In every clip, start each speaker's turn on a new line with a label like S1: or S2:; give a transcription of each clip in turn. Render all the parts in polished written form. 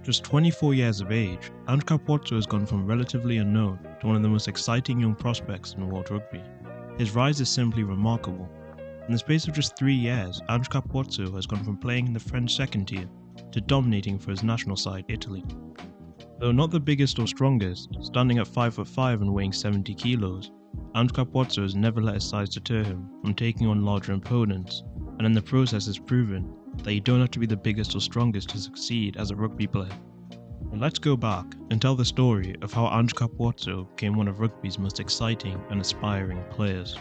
S1: Just 24 years of age, Ange Capuozzo has gone from relatively unknown to one of the most exciting young prospects in world rugby. His rise is simply remarkable. In the space of just 3 years, Ange Capuozzo has gone from playing in the French second tier to dominating for his national side, Italy. Though not the biggest or strongest, standing at 5'5" and weighing 70 kilos, Ange Capuozzo has never let his size deter him from taking on larger opponents, and in the process has proven that you don't have to be the biggest or strongest to succeed as a rugby player. And let's go back and tell the story of how Ange Capuozzo became one of rugby's most exciting and aspiring players.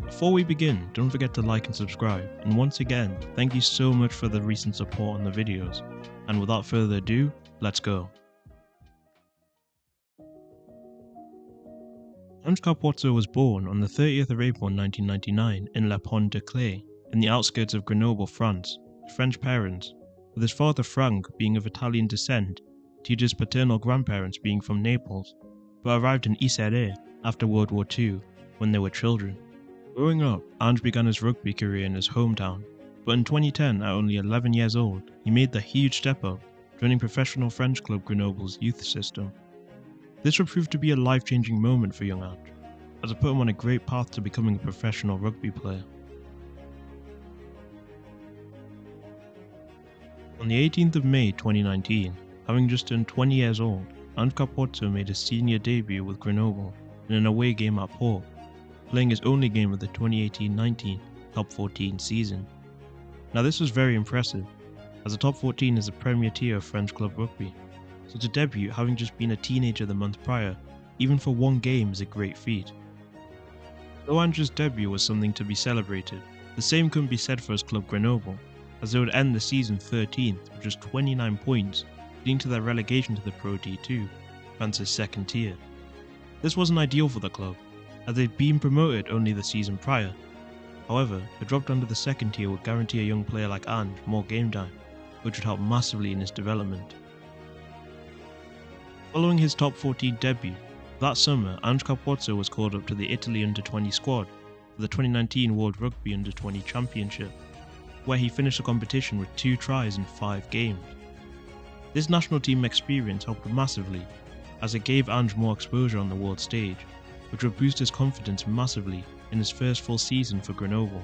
S1: Before we begin, don't forget to like and subscribe, and once again, thank you so much for the recent support on the videos. And without further ado, let's go. Ange Capuozzo was born on the 30th of April 1999 in Le Pont-de-Claix, in the outskirts of Grenoble, France, to French parents, with his father Frank being of Italian descent due to his paternal grandparents being from Naples, but arrived in Isère after World War II when they were children. Growing up, Ange began his rugby career in his hometown, but in 2010, at only 11 years old, he made the huge step up, joining professional French club Grenoble's youth system. This would prove to be a life-changing moment for young Ange, as it put him on a great path to becoming a professional rugby player. On the 18th of May 2019, having just turned 20 years old, Ange Capuozzo made his senior debut with Grenoble in an away game at Port, playing his only game of the 2018-19 Top 14 season. Now this was very impressive, as the Top 14 is the premier tier of French club rugby, so to debut having just been a teenager the month prior, even for one game, is a great feat. Though Ange's debut was something to be celebrated, the same couldn't be said for his club Grenoble, as they would end the season 13th with just 29 points, leading to their relegation to the Pro D2, France's second tier. This wasn't ideal for the club, as they'd been promoted only the season prior. However, a drop down to the second tier would guarantee a young player like Ange more game time, which would help massively in his development. Following his top 14 debut, that summer Ange Capuozzo was called up to the Italy Under-20 squad for the 2019 World Rugby Under-20 Championship, where he finished the competition with 2 tries in 5 games. This national team experience helped massively, as it gave Ange more exposure on the world stage, which would boost his confidence massively in his first full season for Grenoble.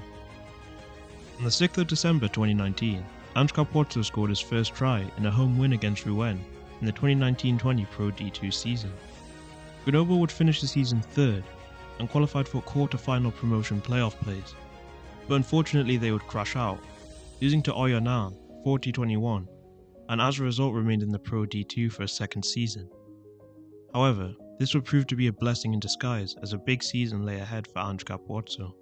S1: On the 6th of December 2019, Ange Capuozzo scored his first try in a home win against Rouen in the 2019-20 Pro D2 season. Grenoble would finish the season 3rd and qualified for quarter-final promotion playoff plays, but unfortunately they would crash out, losing to Oyonnax 40-21, and as a result remained in the Pro D2 for a second season. However, this would prove to be a blessing in disguise, as a big season lay ahead for Ange Capuozzo.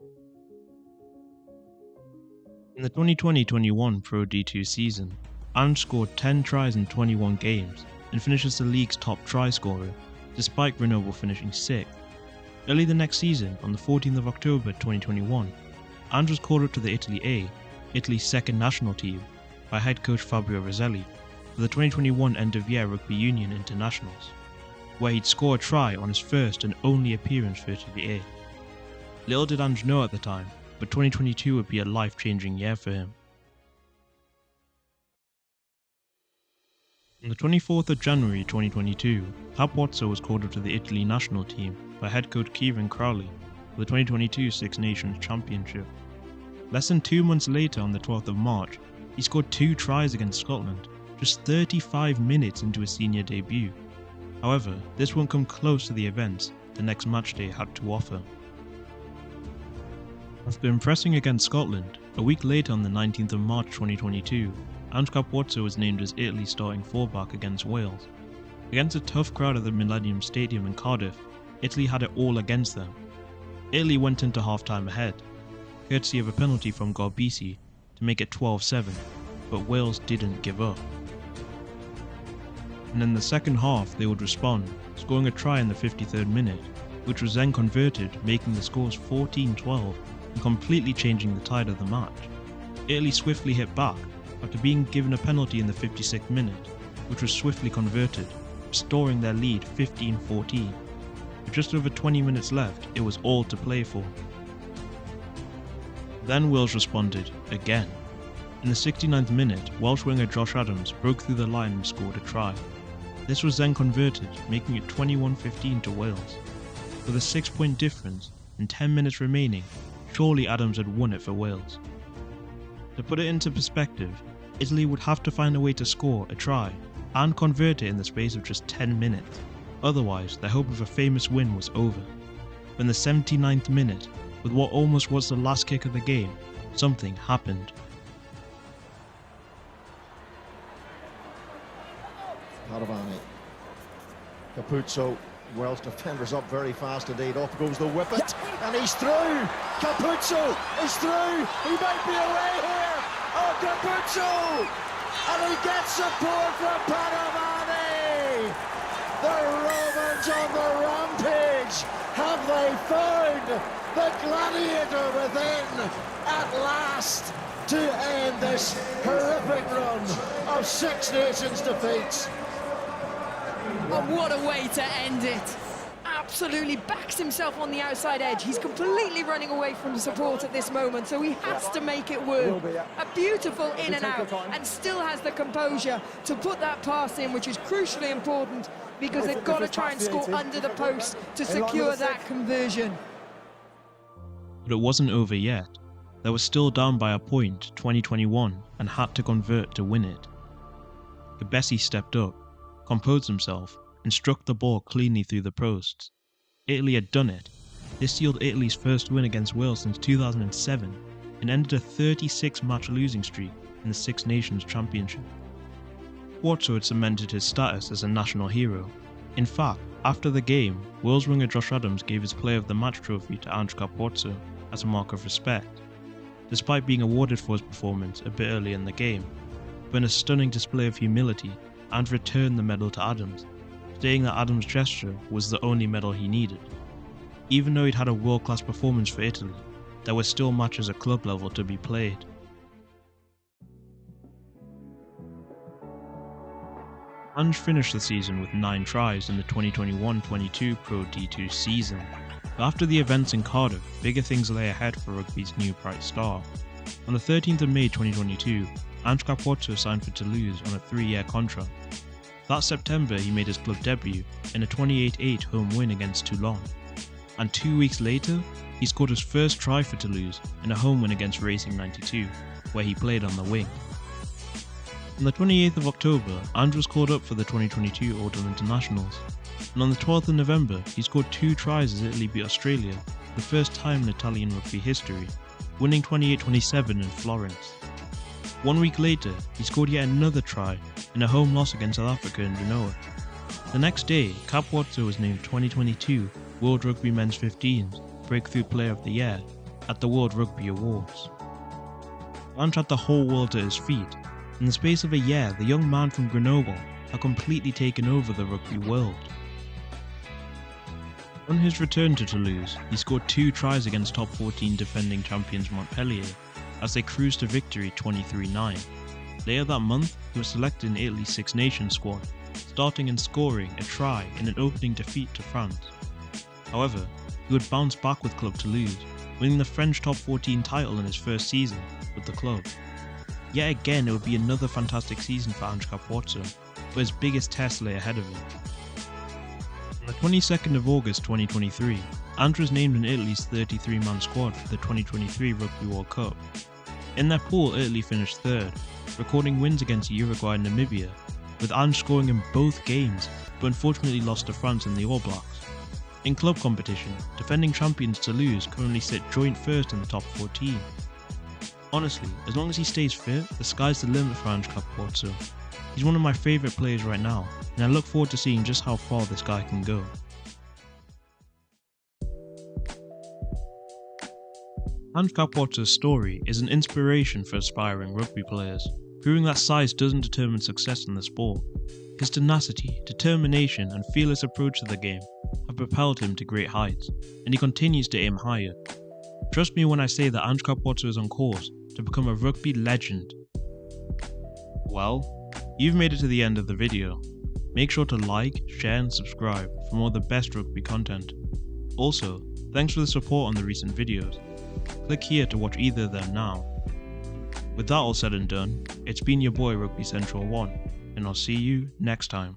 S1: In the 2020-21 Pro D2 season, Ange scored 10 tries in 21 games and finishes the league's top try scorer, despite Grenoble finishing 6th. Early the next season, on the 14th of October 2021, Ange was called up to the Italy A, Italy's second national team, by head coach Fabio Rosselli for the 2021 end-of-year Rugby Union Internationals, where he'd score a try on his first and only appearance for Italy A. Little did Ange know at the time, but 2022 would be a life-changing year for him. On the 24th of January 2022, Capuozzo was called up to the Italy national team by head coach Kieran Crowley for the 2022 Six Nations Championship. Less than 2 months later, on the 12th of March, he scored 2 tries against Scotland, just 35 minutes into his senior debut. However, this won't come close to the events the next matchday had to offer. After impressing against Scotland, a week later on the 19th of March 2022, Ange Capuozzo was named as Italy's starting fullback against Wales. Against a tough crowd at the Millennium Stadium in Cardiff, Italy had it all against them. Italy went into half-time ahead, courtesy of a penalty from Garbisi to make it 12-7, but Wales didn't give up. And in the second half they would respond, scoring a try in the 53rd minute, which was then converted, making the scores 14-12 and completely changing the tide of the match. Italy swiftly hit back after being given a penalty in the 56th minute, which was swiftly converted, restoring their lead 15-14. With just over 20 minutes left, it was all to play for. Then Wales responded again, In the 69th minute, Welsh winger Josh Adams broke through the line and scored a try. This was then converted, making it 21-15 to Wales. With a 6-point difference and 10 minutes remaining, surely Adams had won it for Wales. To put it into perspective, Italy would have to find a way to score a try and convert it in the space of just 10 minutes. Otherwise, their hope of a famous win was over. But in the 79th minute, with what almost was the last kick of the game, something happened.
S2: Caravani. Capuozzo, Welsh defenders up very fast indeed. Off goes the whippet, and he's through! Capuozzo is through! He might be away here! Oh, Capuozzo! And he gets support from Caravani! The Romans on the rampage! Have they found the gladiator within at last to end this horrific run of Six Nations defeats?
S3: And what a way to end it. Absolutely backs himself on the outside edge. He's completely running away from support at this moment, so he has to make it work. A beautiful in and out, and still has the composure to put that pass in, which is crucially important because they've got to try and score under the post to secure that conversion.
S1: But it wasn't over yet. They were still down by a point 2021 and had to convert to win it. Bessie stepped up, composed himself, and struck the ball cleanly through the posts. Italy had done it. This sealed Italy's first win against Wales since 2007 and ended a 36-match losing streak in the Six Nations Championship. Capuozzo had cemented his status as a national hero. In fact, after the game, Wales winger Josh Adams gave his Player of the Match trophy to Ange Capuozzo as a mark of respect, despite being awarded for his performance a bit early in the game. But in a stunning display of humility, Ange returned the medal to Adams, stating that Adams' gesture was the only medal he needed. Even though he'd had a world-class performance for Italy, there were still matches at club level to be played. Ange finished the season with 9 tries in the 2021-22 Pro D2 season. But after the events in Cardiff, bigger things lay ahead for rugby's new bright star. On the 13th of May 2022, Ange Capuozzo signed for Toulouse on a 3-year contract. That September, he made his club debut in a 28-8 home win against Toulon. And 2 weeks later, he scored his first try for Toulouse in a home win against Racing 92, where he played on the wing. On the 28th of October, Ange was called up for the 2022 Autumn Internationals, and on the 12th of November, he scored 2 tries as Italy beat Australia, the first time in Italian rugby history, winning 28-27 in Florence. 1 week later, he scored yet another try in a home loss against South Africa in Genoa. The next day, Capuozzo was named 2022 World Rugby Men's 15's Breakthrough Player of the Year at the World Rugby Awards. Ange had the whole world at his feet. In the space of a year, the young man from Grenoble had completely taken over the rugby world. On his return to Toulouse, he scored 2 tries against top 14 defending champions Montpellier as they cruised to victory 23-9. Later that month, he was selected in Italy's Six Nations squad, starting and scoring a try in an opening defeat to France. However, he would bounce back with Club Toulouse, winning the French top 14 title in his first season with the club. Yet again, it would be another fantastic season for Ange Capuozzo, but his biggest test lay ahead of him. On the 22nd of August 2023, Ange was named in Italy's 33-man squad for the 2023 Rugby World Cup. In their pool, Italy finished 3rd, recording wins against Uruguay and Namibia, with Ange scoring in both games, but unfortunately lost to France in the All Blacks. In club competition, defending champions Toulouse currently sit joint first in the top 14. Honestly, as long as he stays fit, the sky's the limit for Ange Capuozzo. He's one of my favourite players right now, and I look forward to seeing just how far this guy can go. Ange Capuozzo's story is an inspiration for aspiring rugby players, proving that size doesn't determine success in the sport. His tenacity, determination and fearless approach to the game have propelled him to great heights, and he continues to aim higher. Trust me when I say that Ange Capuozzo is on course to become a rugby legend. Well, you've made it to the end of the video. Make sure to like, share and subscribe for more of the best rugby content. Also, thanks for the support on the recent videos. Click here to watch either of them now. With that all said and done, it's been your boy Rugby Central 1, and I'll see you next time.